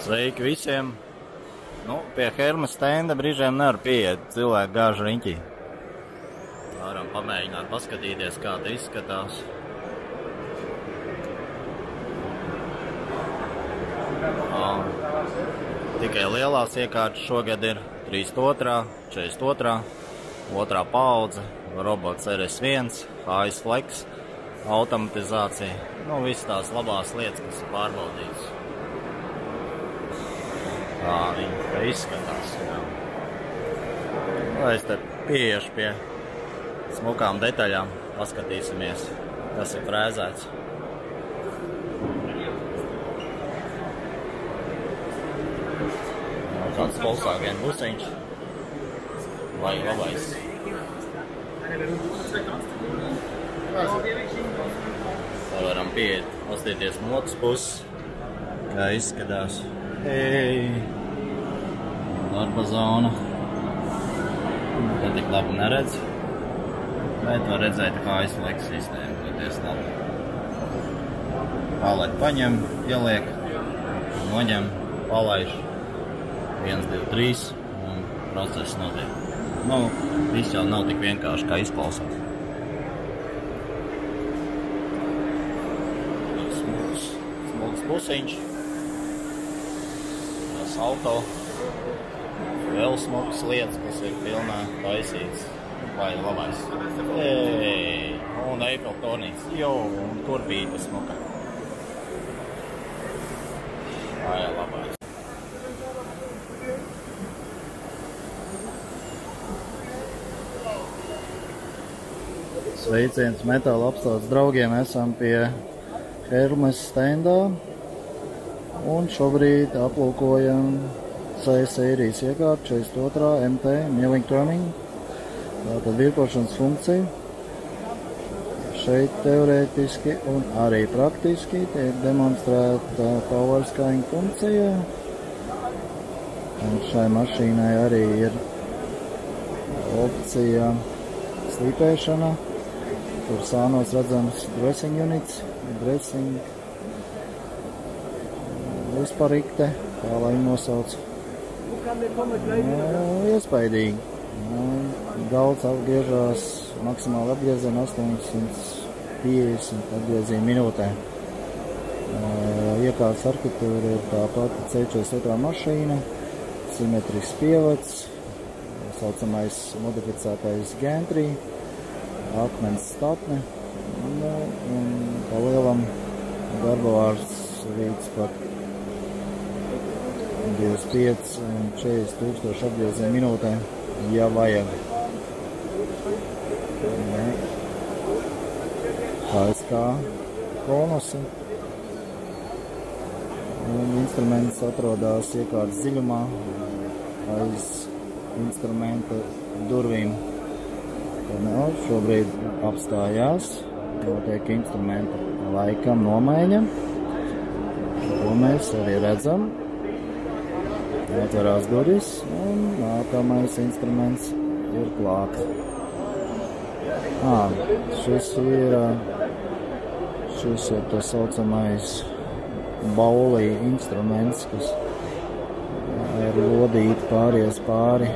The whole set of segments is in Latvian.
Sveiki visiem! Nu, pie Hermes stenda brīžiem nevar pieiet, cilvēki gāž riņķī. Varam pamēģināt paskatīties, kā tā izskatās. Tikai lielās iekārtas šogad ir 32, 42, otrā paudze, robots RS1, HS Flex, automatizācija. Nu, visas tās labās lietas, kas ir pārbaudītas. Tā viņa izskatās. Lai es te pieiešu pie smukām detaļām, paskatīsimies, kas ir frēzēts. Kāds Volkswagen busiņš vai labais. Tā varam pieiet, paskatīties no otras puses, kā izskatās. Darba zona. Te tik labi neredz, bet var redzēt, kā izliek sistēmu, toties labi. Paleti paņem, ieliek, noņem, palaiž. 1, 2, 3 un process notiek. Nu, viss jau nav tik vienkārši, kā izklausās. Smulks busiņš. Tas auto. Vēl smukas lietas, kas ir pilnā taisīts. Vai labais. Un Eiffel tornīts. Jo, un turbīte smuka. Vai labais. Sveiciens metāla apstādes draugiem, esam pie Hermes stendā un šobrīd aplūkojam C sērijas iekārtu 42. MT Milling Turning. Tātad virpošanas funkcija. Šeit teorētiski un arī praktiski tiek demonstrēta power scaling funkcija. Un šai mašīnai arī ir opcija slīpēšana. Tur sānos redzams dressing units, dressing vispārikte, kā lai nosauc. Iespaidīgi. Galds apgriežās maksimāli apgriezienu 850 apgriezienu minūtē. Iekārtas arhitektūra ir tāpat C42 mašīna, simetrisks pievads, saucamais modificētais gantry, akmens statne un pa lielam darbavārds rīts pat 25 un 40 tūkstoši apgriezienu minūtē, ja vajag. HSK konusi. Un instruments atrodas iekārtas dziļumā aiz instrumenta durvīm. Šobrīd apstājās, notiek instrumenta laikam nomaiņa, ko mēs arī redzam. Atverās durvis un nākamais instruments ir klāt. Šis ir tas saucamais baulī instruments, kas ir lodīti pāries pāri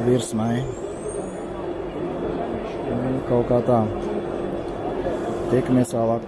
virsmai. Kaut kā tā. Tiekamies vēlāk.